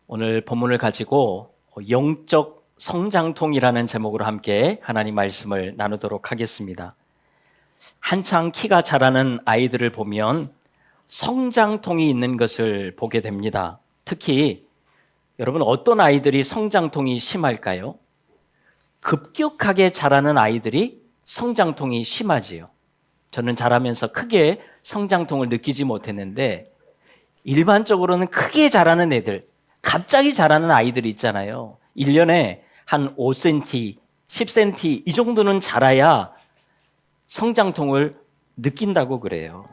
오늘 본문을 가지고 영적 성장통이라는 제목으로 함께 하나님 말씀을 나누도록 하겠습니다. 한창 키가 자라는 아이들을 보면 성장통이 있는 것을 보게 됩니다. 특히 여러분, 어떤 아이들이 성장통이 심할까요? 급격하게 자라는 아이들이 성장통이 심하지요. 저는 자라면서 크게 성장통을 느끼지 못했는데 일반적으로는 크게 자라는 애들, 갑자기 자라는 아이들이 있잖아요. 1년에 한 5cm, 10cm 이 정도는 자라야 성장통을 느낀다고 그래요.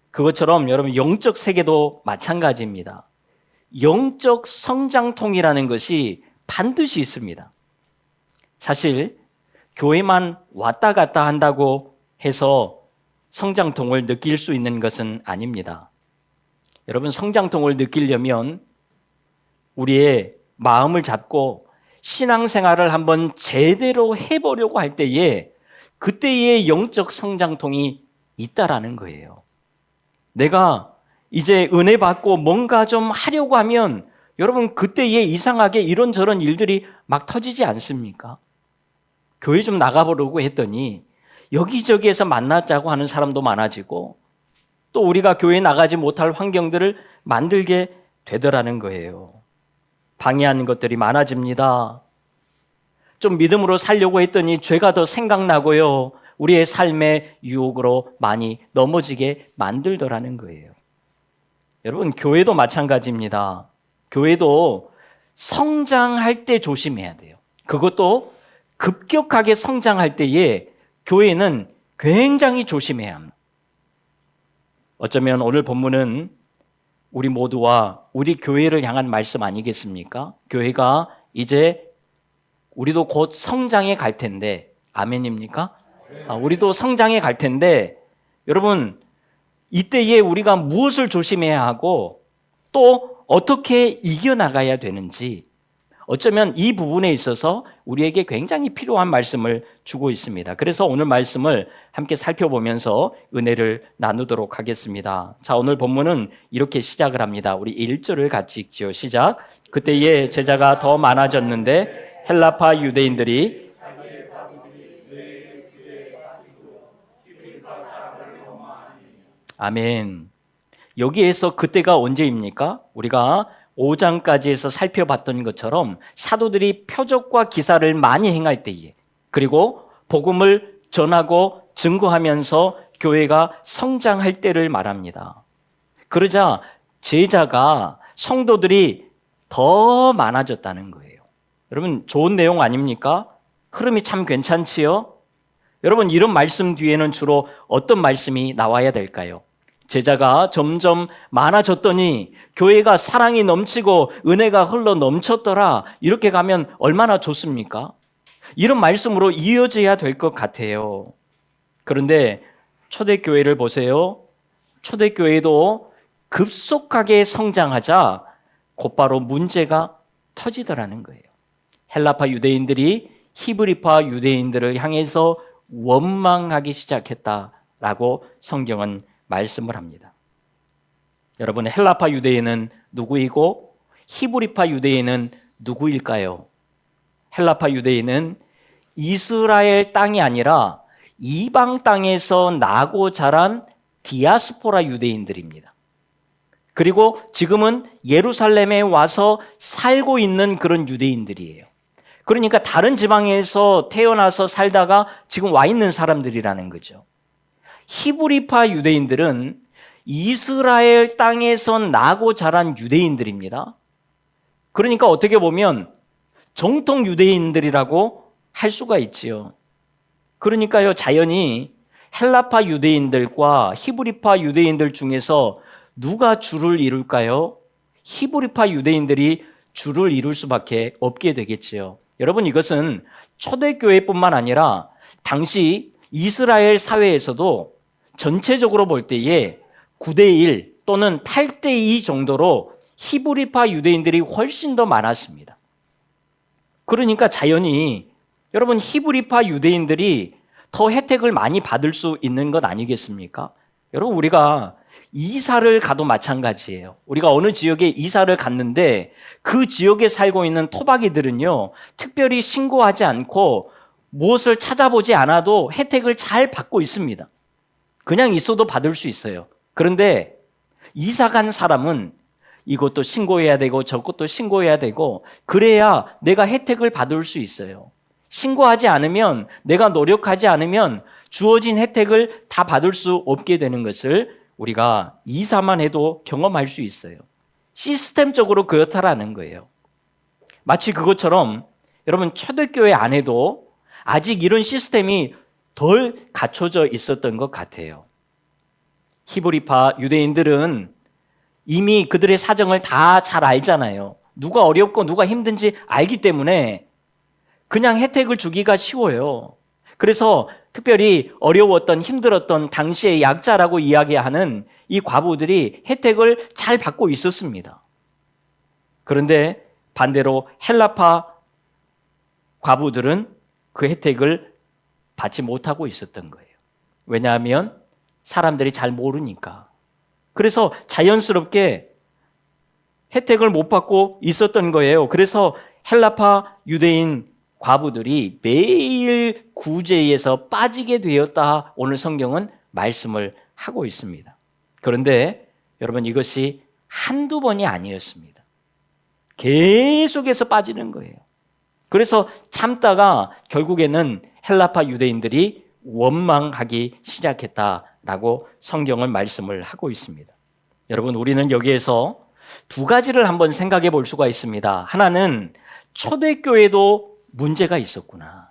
그것처럼 여러분, 영적 세계도 마찬가지입니다. 영적 성장통이라는 것이 반드시 있습니다. 사실 교회만 왔다 갔다 한다고 해서 성장통을 느낄 수 있는 것은 아닙니다. 여러분, 성장통을 느끼려면 우리의 마음을 잡고 신앙생활을 한번 제대로 해보려고 할 때에 그때의 영적 성장통이 있다라는 거예요. 내가 이제 은혜 받고 뭔가 좀 하려고 하면 여러분, 그때에 이상하게 이런저런 일들이 막 터지지 않습니까? 교회 좀 나가보려고 했더니 여기저기에서 만나자고 하는 사람도 많아지고 또 우리가 교회 나가지 못할 환경들을 만들게 되더라는 거예요. 방해하는 것들이 많아집니다. 좀 믿음으로 살려고 했더니 죄가 더 생각나고요. 우리의 삶의 유혹으로 많이 넘어지게 만들더라는 거예요. 여러분, 교회도 마찬가지입니다. 교회도 성장할 때 조심해야 돼요. 그것도 급격하게 성장할 때에 교회는 굉장히 조심해야 합니다. 어쩌면 오늘 본문은 우리 모두와 우리 교회를 향한 말씀 아니겠습니까? 교회가 이제 우리도 곧 성장해 갈 텐데, 아멘입니까? 우리도 성장해 갈 텐데, 여러분, 이때에 우리가 무엇을 조심해야 하고 또 어떻게 이겨나가야 되는지, 어쩌면 이 부분에 있어서 우리에게 굉장히 필요한 말씀을 주고 있습니다. 그래서 오늘 말씀을 함께 살펴보면서 은혜를 나누도록 하겠습니다. 자, 오늘 본문은 이렇게 시작을 합니다. 우리 1절을 같이 읽지요. 시작. 그때에 제자가 더 많아졌는데 헬라파 유대인들이 아멘. 여기에서 그때가 언제입니까? 우리가 5장까지 해서 살펴봤던 것처럼 사도들이 표적과 기사를 많이 행할 때에, 그리고 복음을 전하고 증거하면서 교회가 성장할 때를 말합니다. 그러자 제자가, 성도들이 더 많아졌다는 거예요. 여러분, 좋은 내용 아닙니까? 흐름이 참 괜찮지요? 여러분, 이런 말씀 뒤에는 주로 어떤 말씀이 나와야 될까요? 제자가 점점 많아졌더니 교회가 사랑이 넘치고 은혜가 흘러 넘쳤더라, 이렇게 가면 얼마나 좋습니까? 이런 말씀으로 이어져야 될 것 같아요. 그런데 초대교회를 보세요. 초대교회도 급속하게 성장하자 곧바로 문제가 터지더라는 거예요. 헬라파 유대인들이 히브리파 유대인들을 향해서 원망하기 시작했다라고 성경은 말씀을 합니다. 여러분, 헬라파 유대인은 누구이고 히브리파 유대인은 누구일까요? 헬라파 유대인은 이스라엘 땅이 아니라 이방 땅에서 나고 자란 디아스포라 유대인들입니다. 그리고 지금은 예루살렘에 와서 살고 있는 그런 유대인들이에요. 그러니까 다른 지방에서 태어나서 살다가 지금 와 있는 사람들이라는 거죠. 히브리파 유대인들은 이스라엘 땅에서 나고 자란 유대인들입니다. 그러니까 어떻게 보면 정통 유대인들이라고 할 수가 있지요. 그러니까요, 자연히 헬라파 유대인들과 히브리파 유대인들 중에서 누가 주를 이룰까요? 히브리파 유대인들이 주를 이룰 수밖에 없게 되겠지요. 여러분, 이것은 초대교회뿐만 아니라 당시 이스라엘 사회에서도 전체적으로 볼 때에 9대1 또는 8대2 정도로 히브리파 유대인들이 훨씬 더 많았습니다. 그러니까 자연히 여러분, 히브리파 유대인들이 더 혜택을 많이 받을 수 있는 것 아니겠습니까? 여러분, 우리가 이사를 가도 마찬가지예요. 우리가 어느 지역에 이사를 갔는데 그 지역에 살고 있는 토박이들은요, 특별히 신고하지 않고 무엇을 찾아보지 않아도 혜택을 잘 받고 있습니다. 그냥 있어도 받을 수 있어요. 그런데 이사 간 사람은 이것도 신고해야 되고 저것도 신고해야 되고 그래야 내가 혜택을 받을 수 있어요. 신고하지 않으면, 내가 노력하지 않으면 주어진 혜택을 다 받을 수 없게 되는 것을 우리가 이사만 해도 경험할 수 있어요. 시스템적으로 그렇다라는 거예요. 마치 그것처럼 여러분 초대교회 안에도 아직 이런 시스템이 덜 갖춰져 있었던 것 같아요. 히브리파 유대인들은 이미 그들의 사정을 다 잘 알잖아요. 누가 어렵고 누가 힘든지 알기 때문에 그냥 혜택을 주기가 쉬워요. 그래서 특별히 어려웠던, 힘들었던 당시의 약자라고 이야기하는 이 과부들이 혜택을 잘 받고 있었습니다. 그런데 반대로 헬라파 과부들은 그 혜택을 받지 못하고 있었던 거예요. 왜냐하면 사람들이 잘 모르니까. 그래서 자연스럽게 혜택을 못 받고 있었던 거예요. 그래서 헬라파 유대인 과부들이 매일 구제에서 빠지게 되었다. 오늘 성경은 말씀을 하고 있습니다. 그런데 여러분 이것이 한두 번이 아니었습니다. 계속해서 빠지는 거예요. 그래서 참다가 결국에는 헬라파 유대인들이 원망하기 시작했다라고 성경은 말씀을 하고 있습니다. 여러분 우리는 여기에서 두 가지를 한번 생각해 볼 수가 있습니다. 하나는 초대교회도 문제가 있었구나.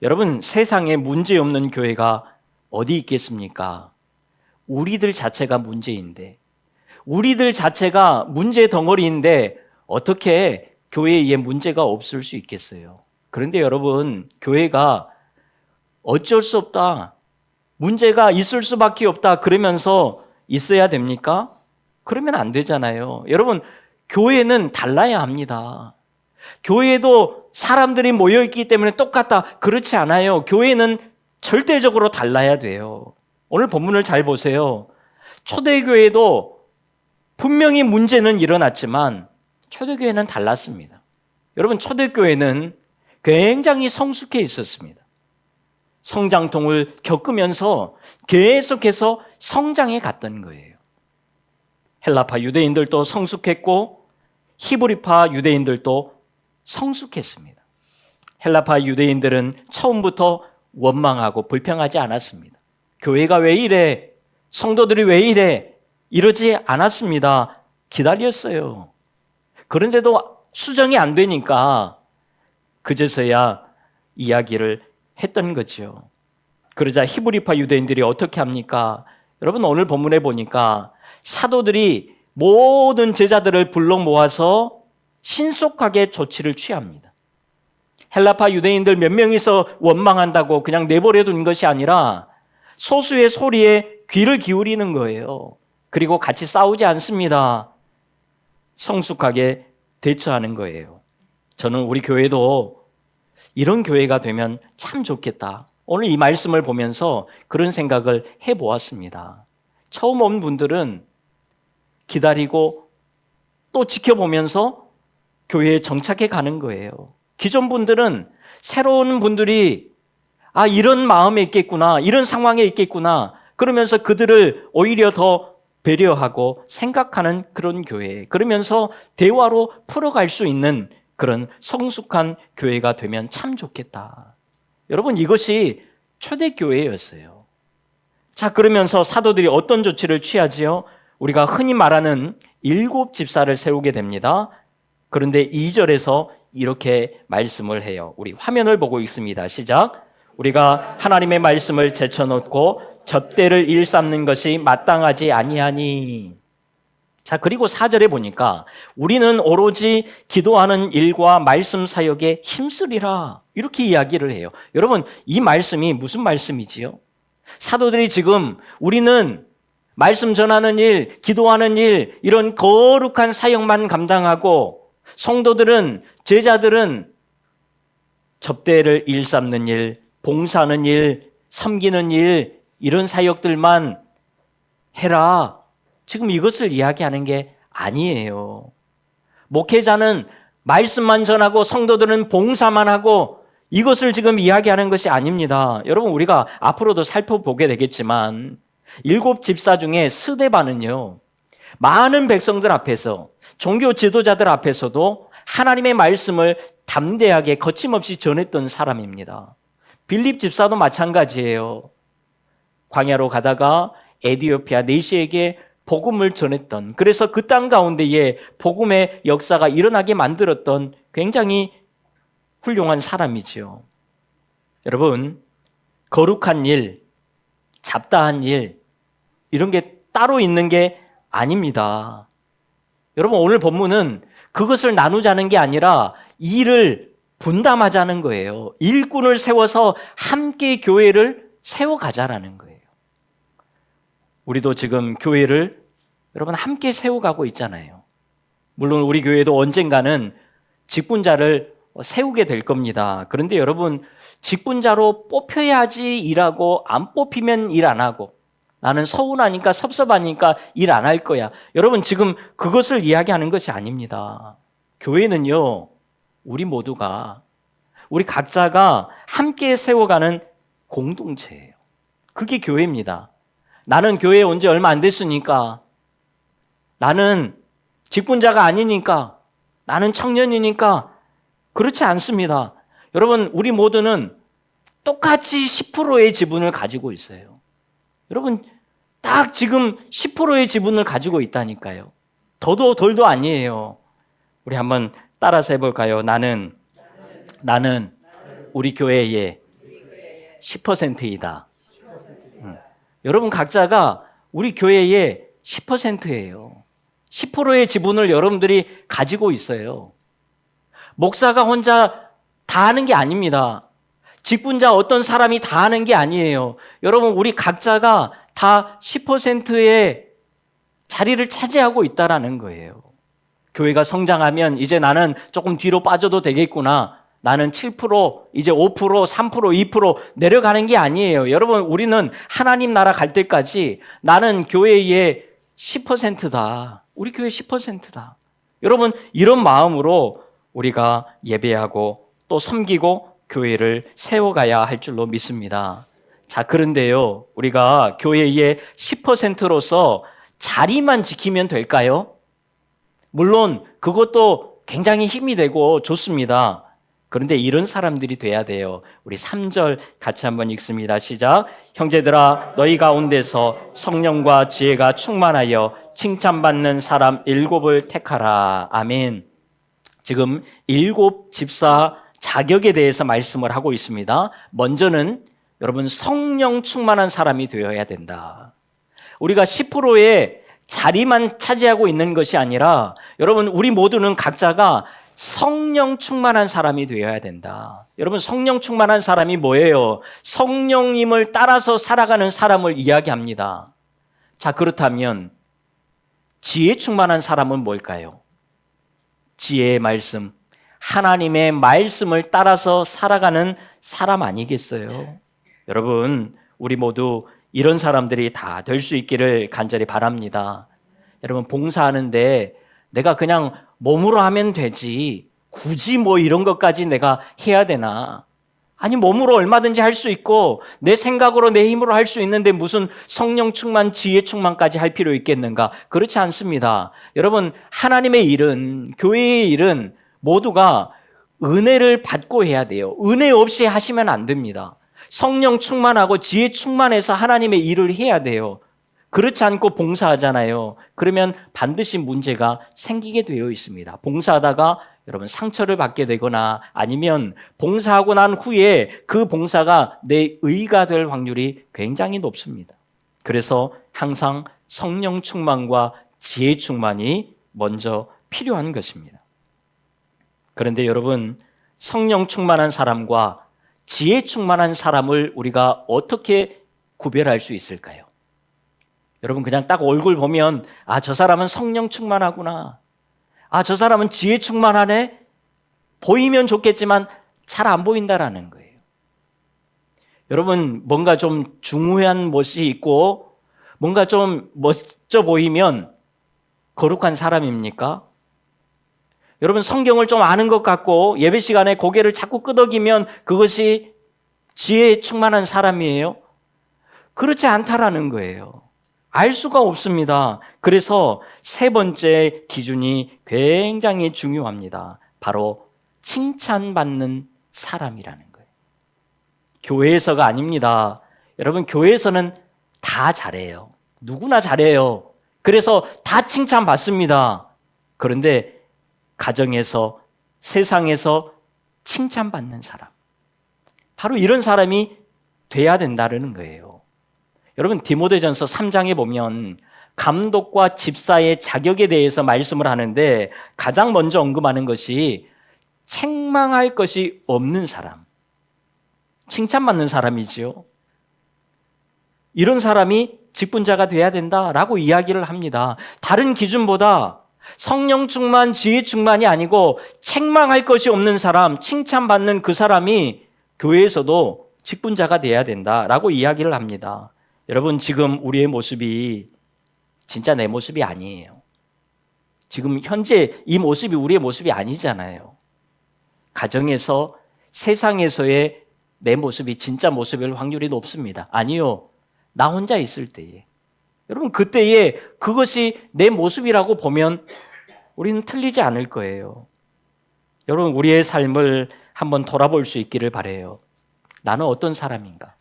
여러분 세상에 문제 없는 교회가 어디 있겠습니까? 우리들 자체가 문제인데, 우리들 자체가 문제 덩어리인데 어떻게 교회에 문제가 없을 수 있겠어요? 그런데 여러분 교회가 어쩔 수 없다, 문제가 있을 수밖에 없다 그러면서 있어야 됩니까? 그러면 안 되잖아요. 여러분 교회는 달라야 합니다. 교회도 사람들이 모여있기 때문에 똑같다 그렇지 않아요. 교회는 절대적으로 달라야 돼요. 오늘 본문을 잘 보세요. 초대교회도 분명히 문제는 일어났지만 초대교회는 달랐습니다. 여러분 초대교회는 굉장히 성숙해 있었습니다. 성장통을 겪으면서 계속해서 성장해 갔던 거예요. 헬라파 유대인들도 성숙했고 히브리파 유대인들도 성숙했습니다. 헬라파 유대인들은 처음부터 원망하고 불평하지 않았습니다. 교회가 왜 이래? 성도들이 왜 이래? 이러지 않았습니다. 기다렸어요. 그런데도 수정이 안 되니까 그제서야 이야기를 했던 거죠. 그러자 히브리파 유대인들이 어떻게 합니까? 여러분 오늘 본문에 보니까 사도들이 모든 제자들을 불러 모아서 신속하게 조치를 취합니다. 헬라파 유대인들 몇 명이서 원망한다고 그냥 내버려 둔 것이 아니라 소수의 소리에 귀를 기울이는 거예요. 그리고 같이 싸우지 않습니다. 성숙하게 대처하는 거예요. 저는 우리 교회도 이런 교회가 되면 참 좋겠다. 오늘 이 말씀을 보면서 그런 생각을 해보았습니다. 처음 온 분들은 기다리고 또 지켜보면서 교회에 정착해 가는 거예요. 기존 분들은 새로운 분들이 이런 마음에 있겠구나, 이런 상황에 있겠구나 그러면서 그들을 오히려 더 배려하고 생각하는 그런 교회, 그러면서 대화로 풀어갈 수 있는 그런 성숙한 교회가 되면 참 좋겠다. 여러분 이것이 초대교회였어요. 자, 그러면서 사도들이 어떤 조치를 취하지요? 우리가 흔히 말하는 7 집사를 세우게 됩니다. 그런데 2절에서 이렇게 말씀을 해요. 우리 화면을 보고 있습니다. 시작. 우리가 하나님의 말씀을 제쳐놓고 접대를 일삼는 것이 마땅하지 아니하니. 자, 그리고 4절에 보니까 우리는 오로지 기도하는 일과 말씀 사역에 힘쓰리라 이렇게 이야기를 해요. 여러분 이 말씀이 무슨 말씀이지요? 사도들이 지금 우리는 말씀 전하는 일, 기도하는 일, 이런 거룩한 사역만 감당하고 성도들은, 제자들은 접대를 일삼는 일, 봉사하는 일, 섬기는 일, 이런 사역들만 해라 지금 이것을 이야기하는 게 아니에요. 목회자는 말씀만 전하고 성도들은 봉사만 하고 이것을 지금 이야기하는 것이 아닙니다. 여러분, 우리가 앞으로도 살펴보게 되겠지만 7 집사 중에 스데반은요, 많은 백성들 앞에서, 종교 지도자들 앞에서도 하나님의 말씀을 담대하게 거침없이 전했던 사람입니다. 빌립 집사도 마찬가지예요. 광야로 가다가 에디오피아 내시에게 복음을 전했던, 그래서 그 땅 가운데에 복음의 역사가 일어나게 만들었던 굉장히 훌륭한 사람이지요. 여러분, 거룩한 일, 잡다한 일, 이런 게 따로 있는 게 아닙니다. 여러분, 오늘 본문은 그것을 나누자는 게 아니라 일을 분담하자는 거예요. 일꾼을 세워서 함께 교회를 세워가자라는 거예요. 우리도 지금 교회를 여러분 함께 세워가고 있잖아요. 물론 우리 교회도 언젠가는 직분자를 세우게 될 겁니다. 그런데 여러분, 직분자로 뽑혀야지 일하고 안 뽑히면 일 안 하고 나는 서운하니까 섭섭하니까 일 안 할 거야. 여러분, 지금 그것을 이야기하는 것이 아닙니다. 교회는요, 우리 모두가, 우리 각자가 함께 세워가는 공동체예요. 그게 교회입니다. 나는 교회에 온 지 얼마 안 됐으니까, 나는 직분자가 아니니까, 나는 청년이니까, 그렇지 않습니다. 여러분, 우리 모두는 똑같이 10%의 지분을 가지고 있어요. 여러분, 딱 지금 10%의 지분을 가지고 있다니까요. 더도 덜도 아니에요. 우리 한번 따라서 해볼까요? 나는 우리 교회의 10%이다. 여러분 각자가 우리 교회의 10%예요. 10%의 지분을 여러분들이 가지고 있어요. 목사가 혼자 다 하는 게 아닙니다. 직분자 어떤 사람이 다 하는 게 아니에요. 여러분, 우리 각자가 다 10%의 자리를 차지하고 있다라는 거예요. 교회가 성장하면 이제 나는 조금 뒤로 빠져도 되겠구나. 나는 7%, 이제 5%, 3%, 2% 내려가는 게 아니에요. 여러분, 우리는 하나님 나라 갈 때까지 나는 교회의 10%다. 우리 교회 10%다. 여러분, 이런 마음으로 우리가 예배하고 또 섬기고 교회를 세워가야 할 줄로 믿습니다. 자, 그런데요, 우리가 교회의 10%로서 자리만 지키면 될까요? 물론 그것도 굉장히 힘이 되고 좋습니다. 그런데 이런 사람들이 돼야 돼요. 우리 3절 같이 한번 읽습니다. 시작. 형제들아, 너희 가운데서 성령과 지혜가 충만하여 칭찬받는 사람 7을 택하라. 아멘. 지금 7 집사 자격에 대해서 말씀을 하고 있습니다. 먼저는 여러분, 성령 충만한 사람이 되어야 된다. 우리가 10%의 자리만 차지하고 있는 것이 아니라 여러분, 우리 모두는 각자가 성령 충만한 사람이 되어야 된다. 여러분, 성령 충만한 사람이 뭐예요? 성령님을 따라서 살아가는 사람을 이야기합니다. 자, 그렇다면 지혜 충만한 사람은 뭘까요? 지혜의 말씀, 하나님의 말씀을 따라서 살아가는 사람 아니겠어요? 여러분, 우리 모두 이런 사람들이 다 될 수 있기를 간절히 바랍니다. 여러분, 봉사하는데 내가 그냥 몸으로 하면 되지 굳이 뭐 이런 것까지 내가 해야 되나? 아니, 몸으로 얼마든지 할 수 있고 내 생각으로 내 힘으로 할 수 있는데 무슨 성령 충만, 지혜 충만까지 할 필요 있겠는가? 그렇지 않습니다. 여러분, 하나님의 일은, 교회의 일은 모두가 은혜를 받고 해야 돼요. 은혜 없이 하시면 안 됩니다. 성령 충만하고 지혜 충만해서 하나님의 일을 해야 돼요. 그렇지 않고 봉사하잖아요. 그러면 반드시 문제가 생기게 되어 있습니다. 봉사하다가 여러분 상처를 받게 되거나 아니면 봉사하고 난 후에 그 봉사가 내 의가 될 확률이 굉장히 높습니다. 그래서 항상 성령 충만과 지혜 충만이 먼저 필요한 것입니다. 그런데 여러분, 성령 충만한 사람과 지혜 충만한 사람을 우리가 어떻게 구별할 수 있을까요? 여러분, 그냥 딱 얼굴 보면 아, 저 사람은 성령 충만하구나. 아, 저 사람은 지혜 충만하네. 보이면 좋겠지만 잘 안 보인다라는 거예요. 여러분, 뭔가 좀 중후한 멋이 있고 뭔가 좀 멋져 보이면 거룩한 사람입니까? 여러분, 성경을 좀 아는 것 같고 예배 시간에 고개를 자꾸 끄덕이면 그것이 지혜에 충만한 사람이에요? 그렇지 않다라는 거예요. 알 수가 없습니다. 그래서 세 번째 기준이 굉장히 중요합니다. 바로 칭찬받는 사람이라는 거예요. 교회에서가 아닙니다. 여러분, 교회에서는 다 잘해요. 누구나 잘해요. 그래서 다 칭찬받습니다. 그런데 가정에서, 세상에서 칭찬받는 사람, 바로 이런 사람이 돼야 된다는 거예요. 여러분, 디모데전서 3장에 보면 감독과 집사의 자격에 대해서 말씀을 하는데 가장 먼저 언급하는 것이 책망할 것이 없는 사람, 칭찬받는 사람이지요. 이런 사람이 직분자가 돼야 된다라고 이야기를 합니다. 다른 기준보다 성령 충만, 지혜 충만이 아니고 책망할 것이 없는 사람, 칭찬받는 그 사람이 교회에서도 직분자가 돼야 된다라고 이야기를 합니다. 여러분, 지금 우리의 모습이 진짜 내 모습이 아니에요. 지금 현재 이 모습이 우리의 모습이 아니잖아요. 가정에서, 세상에서의 내 모습이 진짜 모습일 확률이 높습니다. 아니요. 나 혼자 있을 때에. 여러분, 그때에 그것이 내 모습이라고 보면 우리는 틀리지 않을 거예요. 여러분, 우리의 삶을 한번 돌아볼 수 있기를 바라요. 나는 어떤 사람인가?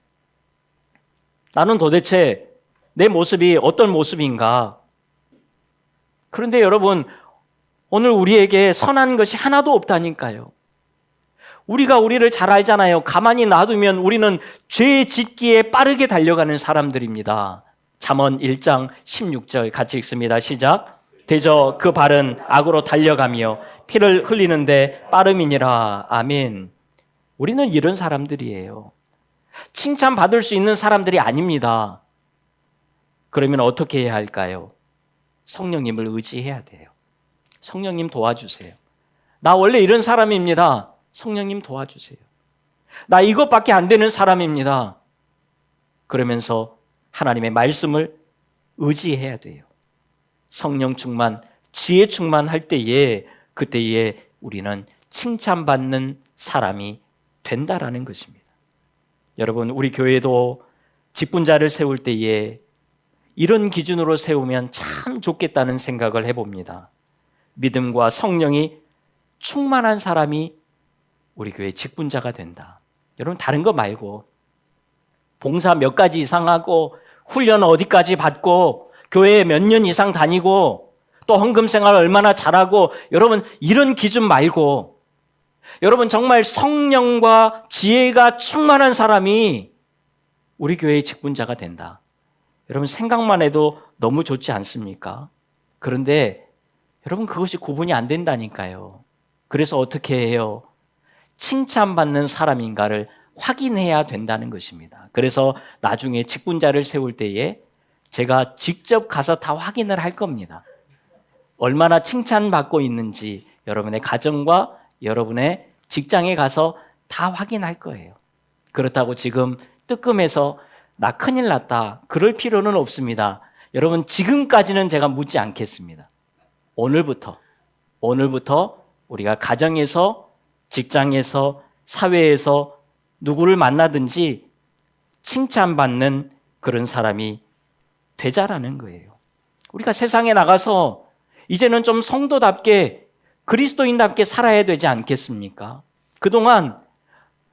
나는 도대체 내 모습이 어떤 모습인가? 그런데 여러분, 오늘 우리에게 선한 것이 하나도 없다니까요. 우리가 우리를 잘 알잖아요. 가만히 놔두면 우리는 죄 짓기에 빠르게 달려가는 사람들입니다. 잠언 1장 16절 같이 읽습니다. 시작. 대저 그 발은 악으로 달려가며 피를 흘리는데 빠름이니라. 아멘. 우리는 이런 사람들이에요. 칭찬받을 수 있는 사람들이 아닙니다. 그러면 어떻게 해야 할까요? 성령님을 의지해야 돼요. 성령님 도와주세요. 나 원래 이런 사람입니다. 성령님 도와주세요. 나 이것밖에 안 되는 사람입니다. 그러면서 하나님의 말씀을 의지해야 돼요. 성령 충만, 지혜 충만할 때에 그때에 우리는 칭찬받는 사람이 된다라는 것입니다. 여러분, 우리 교회도 직분자를 세울 때에 이런 기준으로 세우면 참 좋겠다는 생각을 해봅니다. 믿음과 성령이 충만한 사람이 우리 교회 직분자가 된다. 여러분, 다른 거 말고 봉사 몇 가지 이상 하고 훈련 어디까지 받고 교회에 몇 년 이상 다니고 또 헌금 생활 얼마나 잘하고, 여러분 이런 기준 말고 여러분 정말 성령과 지혜가 충만한 사람이 우리 교회의 직분자가 된다. 여러분 생각만 해도 너무 좋지 않습니까? 그런데 여러분 그것이 구분이 안 된다니까요. 그래서 어떻게 해요? 칭찬받는 사람인가를 확인해야 된다는 것입니다. 그래서 나중에 직분자를 세울 때에 제가 직접 가서 다 확인을 할 겁니다. 얼마나 칭찬받고 있는지 여러분의 가정과 여러분의 직장에 가서 다 확인할 거예요. 그렇다고 지금 뜨끔해서 나 큰일 났다, 그럴 필요는 없습니다. 여러분 지금까지는 제가 묻지 않겠습니다. 오늘부터 우리가 가정에서, 직장에서, 사회에서 누구를 만나든지 칭찬받는 그런 사람이 되자라는 거예요. 우리가 세상에 나가서 이제는 좀 성도답게, 그리스도인답게 살아야 되지 않겠습니까? 그동안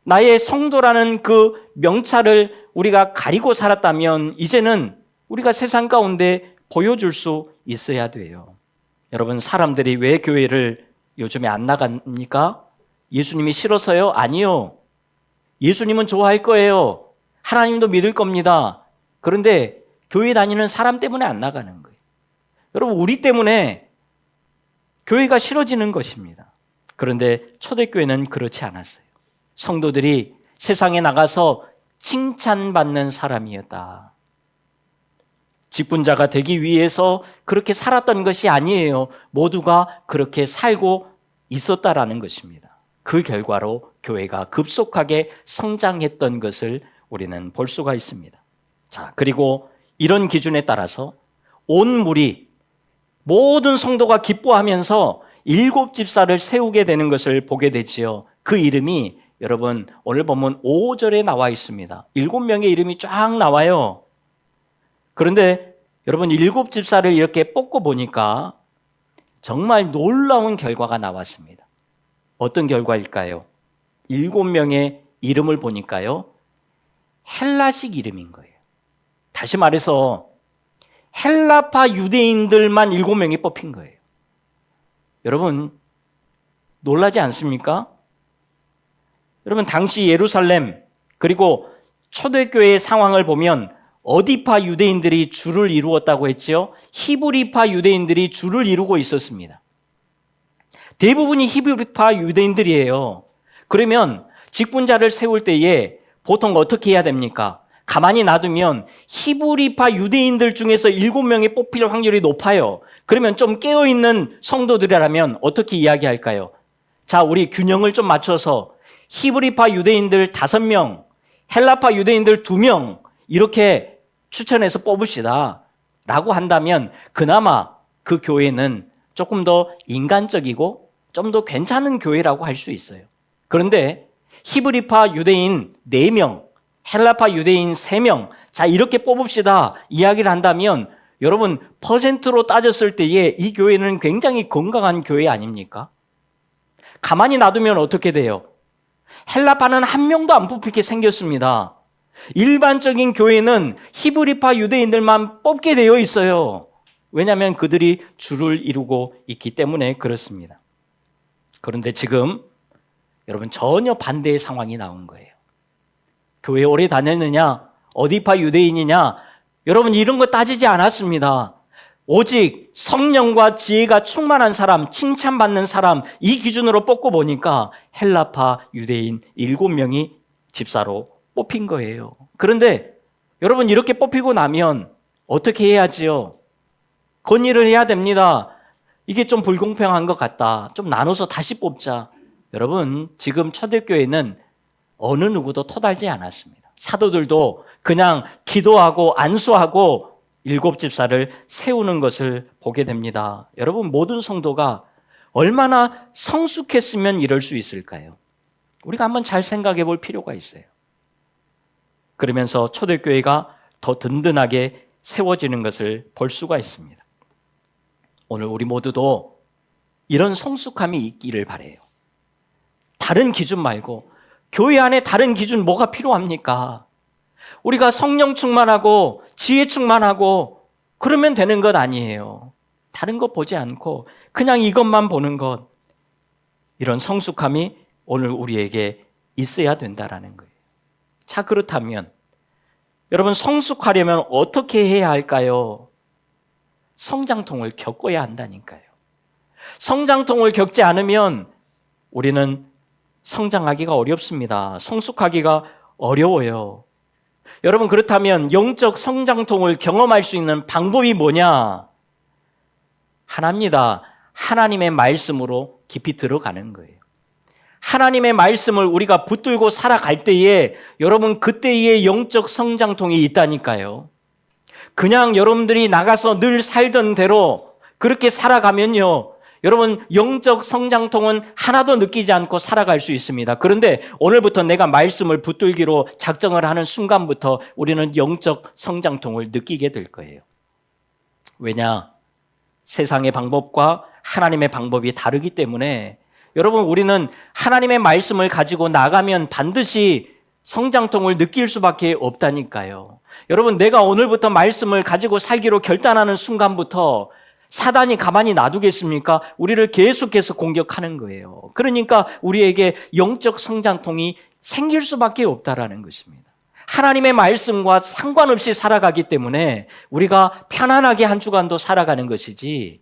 나의 성도라는 그 명찰을 우리가 가리고 살았다면 이제는 우리가 세상 가운데 보여줄 수 있어야 돼요. 여러분, 사람들이 왜 교회를 요즘에 안 나갑니까? 예수님이 싫어서요? 아니요. 예수님은 좋아할 거예요. 하나님도 믿을 겁니다. 그런데 교회 다니는 사람 때문에 안 나가는 거예요. 여러분, 우리 때문에 교회가 싫어지는 것입니다. 그런데 초대교회는 그렇지 않았어요. 성도들이 세상에 나가서 칭찬받는 사람이었다. 직분자가 되기 위해서 그렇게 살았던 것이 아니에요. 모두가 그렇게 살고 있었다라는 것입니다. 그 결과로 교회가 급속하게 성장했던 것을 우리는 볼 수가 있습니다. 자, 그리고 이런 기준에 따라서 온 무리 모든 성도가 기뻐하면서 7집사를 세우게 되는 것을 보게 되지요. 그 이름이 여러분 오늘 보면 5절에 나와 있습니다. 7명의 이름이 쫙 나와요. 그런데 여러분 7집사를 이렇게 뽑고 보니까 정말 놀라운 결과가 나왔습니다. 어떤 결과일까요? 7명의 이름을 보니까요, 헬라식 이름인 거예요. 다시 말해서 헬라파 유대인들만 7명이 뽑힌 거예요. 여러분 놀라지 않습니까? 여러분 당시 예루살렘 그리고 초대교회의 상황을 보면 어디파 유대인들이 주를 이루었다고 했지요? 히브리파 유대인들이 주를 이루고 있었습니다. 대부분이 히브리파 유대인들이에요. 그러면 직분자를 세울 때에 보통 어떻게 해야 됩니까? 가만히 놔두면 히브리파 유대인들 중에서 7명이 뽑힐 확률이 높아요. 그러면 좀 깨어있는 성도들이라면 어떻게 이야기할까요? 자, 우리 균형을 좀 맞춰서 히브리파 유대인들 5명, 헬라파 유대인들 2명 이렇게 추천해서 뽑읍시다 라고 한다면 그나마 그 교회는 조금 더 인간적이고 좀 더 괜찮은 교회라고 할 수 있어요. 그런데 히브리파 유대인 4명, 헬라파 유대인 3명, 자 이렇게 뽑읍시다 이야기를 한다면 여러분 퍼센트로 따졌을 때에 이 교회는 굉장히 건강한 교회 아닙니까? 가만히 놔두면 어떻게 돼요? 헬라파는 1명도 안 뽑히게 생겼습니다. 일반적인 교회는 히브리파 유대인들만 뽑게 되어 있어요. 왜냐하면 그들이 주를 이루고 있기 때문에 그렇습니다. 그런데 지금 여러분 전혀 반대의 상황이 나온 거예요. 교회 오래 다녔느냐, 어디파 유대인이냐, 여러분 이런 거 따지지 않았습니다. 오직 성령과 지혜가 충만한 사람, 칭찬받는 사람 이 기준으로 뽑고 보니까 헬라파 유대인 7명이 집사로 뽑힌 거예요. 그런데 여러분 이렇게 뽑히고 나면 어떻게 해야지요? 건의를 해야 됩니다. 이게 좀 불공평한 것 같다. 좀 나눠서 다시 뽑자. 여러분 지금 초대교회는 어느 누구도 토달지 않았습니다. 사도들도 그냥 기도하고 안수하고 7집사를 세우는 것을 보게 됩니다. 여러분 모든 성도가 얼마나 성숙했으면 이럴 수 있을까요? 우리가 한번 잘 생각해 볼 필요가 있어요. 그러면서 초대교회가 더 든든하게 세워지는 것을 볼 수가 있습니다. 오늘 우리 모두도 이런 성숙함이 있기를 바라요. 다른 기준 말고 교회 안에 다른 기준 뭐가 필요합니까? 우리가 성령 충만하고 지혜 충만하고 그러면 되는 것 아니에요. 다른 거 보지 않고 그냥 이것만 보는 것. 이런 성숙함이 오늘 우리에게 있어야 된다라는 거예요. 자, 그렇다면 여러분 성숙하려면 어떻게 해야 할까요? 성장통을 겪어야 한다니까요. 성장통을 겪지 않으면 우리는 성장하기가 어렵습니다. 성숙하기가 어려워요. 여러분 그렇다면 영적 성장통을 경험할 수 있는 방법이 뭐냐? 하나입니다. 하나님의 말씀으로 깊이 들어가는 거예요. 하나님의 말씀을 우리가 붙들고 살아갈 때에 여러분 그때의 영적 성장통이 있다니까요. 그냥 여러분들이 나가서 늘 살던 대로 그렇게 살아가면요, 여러분 영적 성장통은 하나도 느끼지 않고 살아갈 수 있습니다. 그런데 오늘부터 내가 말씀을 붙들기로 작정을 하는 순간부터 우리는 영적 성장통을 느끼게 될 거예요. 왜냐? 세상의 방법과 하나님의 방법이 다르기 때문에 여러분 우리는 하나님의 말씀을 가지고 나가면 반드시 성장통을 느낄 수밖에 없다니까요. 여러분 내가 오늘부터 말씀을 가지고 살기로 결단하는 순간부터 사단이 가만히 놔두겠습니까? 우리를 계속해서 공격하는 거예요. 그러니까 우리에게 영적 성장통이 생길 수밖에 없다라는 것입니다. 하나님의 말씀과 상관없이 살아가기 때문에 우리가 편안하게 한 주간도 살아가는 것이지,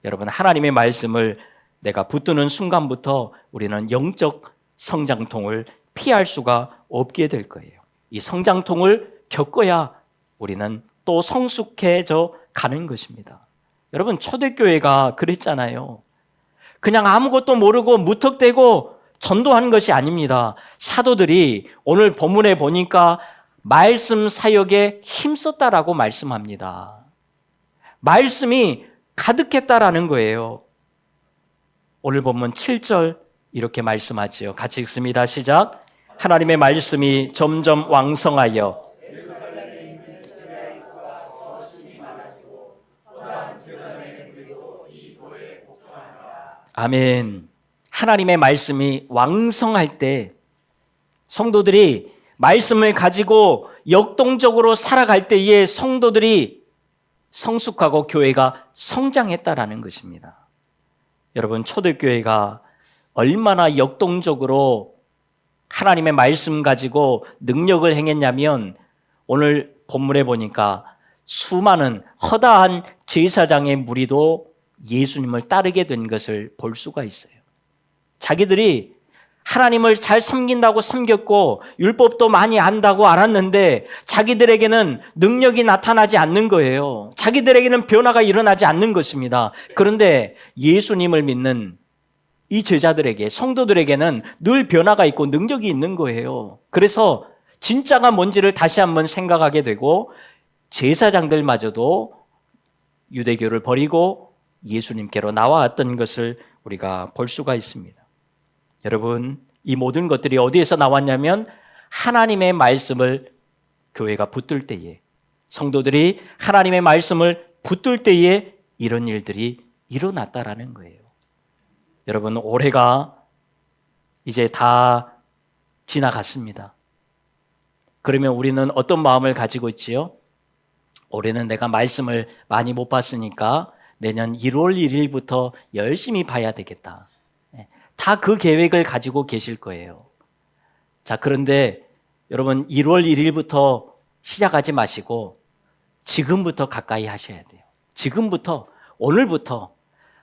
여러분 하나님의 말씀을 내가 붙드는 순간부터 우리는 영적 성장통을 피할 수가 없게 될 거예요. 이 성장통을 겪어야 우리는 또 성숙해져 가는 것입니다. 여러분 초대교회가 그랬잖아요. 그냥 아무것도 모르고 무턱대고 전도하는 것이 아닙니다. 사도들이 오늘 본문에 보니까 말씀 사역에 힘썼다라고 말씀합니다. 말씀이 가득했다라는 거예요. 오늘 본문 7절 이렇게 말씀하지요. 같이 읽습니다. 시작. 하나님의 말씀이 점점 왕성하여 아멘. 하나님의 말씀이 왕성할 때 성도들이 말씀을 가지고 역동적으로 살아갈 때에 성도들이 성숙하고 교회가 성장했다라는 것입니다. 여러분, 초대교회가 얼마나 역동적으로 하나님의 말씀 가지고 능력을 행했냐면 오늘 본문에 보니까 수많은 허다한 제사장의 무리도 예수님을 따르게 된 것을 볼 수가 있어요. 자기들이 하나님을 잘 섬긴다고 섬겼고 율법도 많이 안다고 알았는데 자기들에게는 능력이 나타나지 않는 거예요. 자기들에게는 변화가 일어나지 않는 것입니다. 그런데 예수님을 믿는 이 제자들에게, 성도들에게는 늘 변화가 있고 능력이 있는 거예요. 그래서 진짜가 뭔지를 다시 한번 생각하게 되고 제사장들마저도 유대교를 버리고 예수님께로 나와왔던 것을 우리가 볼 수가 있습니다. 여러분, 이 모든 것들이 어디에서 나왔냐면 하나님의 말씀을 교회가 붙들 때에, 성도들이 하나님의 말씀을 붙들 때에 이런 일들이 일어났다라는 거예요. 여러분, 올해가 이제 다 지나갔습니다. 그러면 우리는 어떤 마음을 가지고 있지요? 올해는 내가 말씀을 많이 못 봤으니까 내년 1월 1일부터 열심히 봐야 되겠다. 다 그 계획을 가지고 계실 거예요. 자, 그런데 여러분 1월 1일부터 시작하지 마시고 지금부터 가까이 하셔야 돼요. 지금부터, 오늘부터.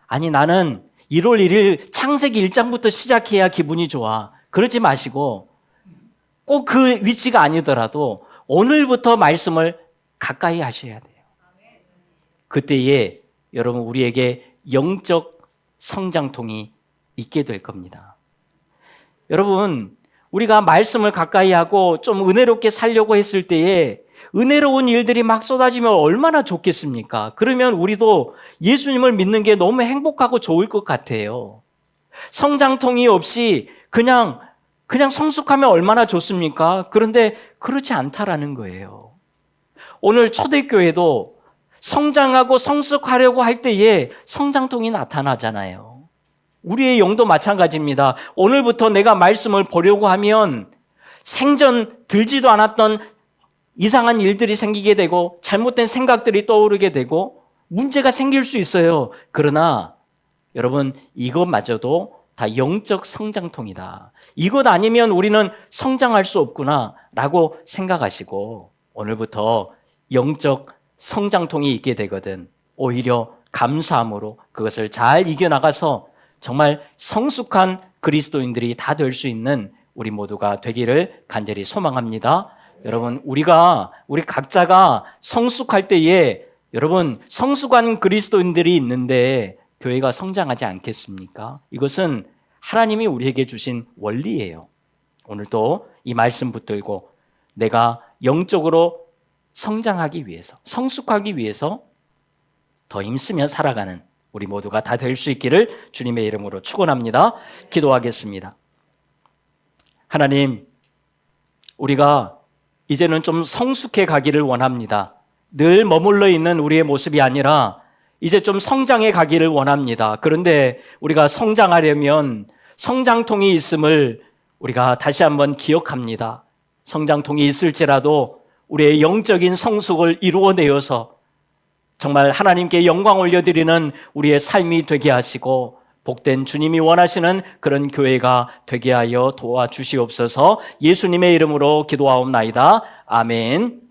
아니, 나는 1월 1일 창세기 1장부터 시작해야 기분이 좋아. 그러지 마시고 꼭 그 위치가 아니더라도 오늘부터 말씀을 가까이 하셔야 돼요. 그때에 여러분 우리에게 영적 성장통이 있게 될 겁니다. 여러분, 우리가 말씀을 가까이 하고 좀 은혜롭게 살려고 했을 때에 은혜로운 일들이 막 쏟아지면 얼마나 좋겠습니까? 그러면 우리도 예수님을 믿는 게 너무 행복하고 좋을 것 같아요. 성장통이 없이 그냥 성숙하면 얼마나 좋습니까? 그런데 그렇지 않다라는 거예요. 오늘 초대교회도 성장하고 성숙하려고 할 때에 성장통이 나타나잖아요. 우리의 영도 마찬가지입니다. 오늘부터 내가 말씀을 보려고 하면 생전 들지도 않았던 이상한 일들이 생기게 되고 잘못된 생각들이 떠오르게 되고 문제가 생길 수 있어요. 그러나 여러분, 이것마저도 다 영적 성장통이다. 이것 아니면 우리는 성장할 수 없구나 라고 생각하시고 오늘부터 영적 성장통이 있게 되거든 오히려 감사함으로 그것을 잘 이겨나가서 정말 성숙한 그리스도인들이 다 될 수 있는 우리 모두가 되기를 간절히 소망합니다. 여러분, 우리 각자가 성숙할 때에 여러분 성숙한 그리스도인들이 있는데 교회가 성장하지 않겠습니까? 이것은 하나님이 우리에게 주신 원리예요. 오늘도 이 말씀 붙들고 내가 영적으로 성장하기 위해서, 성숙하기 위해서 더 힘쓰며 살아가는 우리 모두가 다 될 수 있기를 주님의 이름으로 축원합니다. 기도하겠습니다. 하나님, 우리가 이제는 좀 성숙해 가기를 원합니다. 늘 머물러 있는 우리의 모습이 아니라 이제 좀 성장해 가기를 원합니다. 그런데 우리가 성장하려면 성장통이 있음을 우리가 다시 한번 기억합니다. 성장통이 있을지라도 우리의 영적인 성숙을 이루어내어서 정말 하나님께 영광 올려드리는 우리의 삶이 되게 하시고 복된 주님이 원하시는 그런 교회가 되게 하여 도와주시옵소서. 예수님의 이름으로 기도하옵나이다. 아멘.